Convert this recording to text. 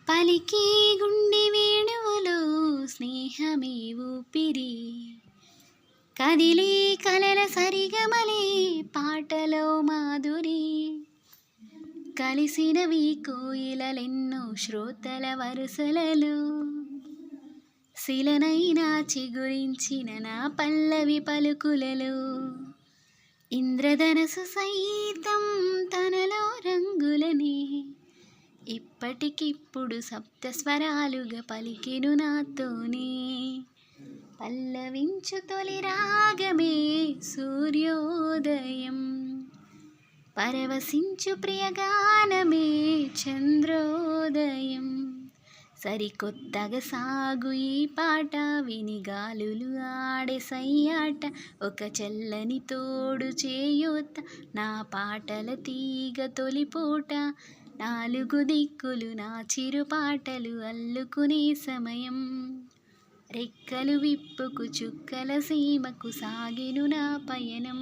పలికే గుండె వేణువులో స్నేహమే ఊపిరి, కదిలే కలల సరిగమలే పాటలో మాధురి, కలిసినవి కోయిలెన్నో శ్రోతల వరుసలలో, శిలనైనా చిగురించిన నా పల్లవి పలుకులలో, ఇంద్రధనసు సైతం తనలో రంగులనే ఇప్పటికిప్పుడు సప్తస్వరాలుగా పలికెను నాతోనే. పల్లవించు తొలి రాగమే సూర్యోదయం, పరవశించు ప్రియగానమే చంద్రోదయం, సరికొత్తగా సాగు ఈ పాట విని గాలులు ఆడే సయ్యాట, ఒక చల్లని తోడు చేయూత నా పాటల తీగ తొలిపూట, నాలుగు దిక్కులు నా చిరు పాటలు అల్లుకునే సమయం, రెక్కలు విప్పుకు చుక్కల సీమకు సాగెను నా పయనం.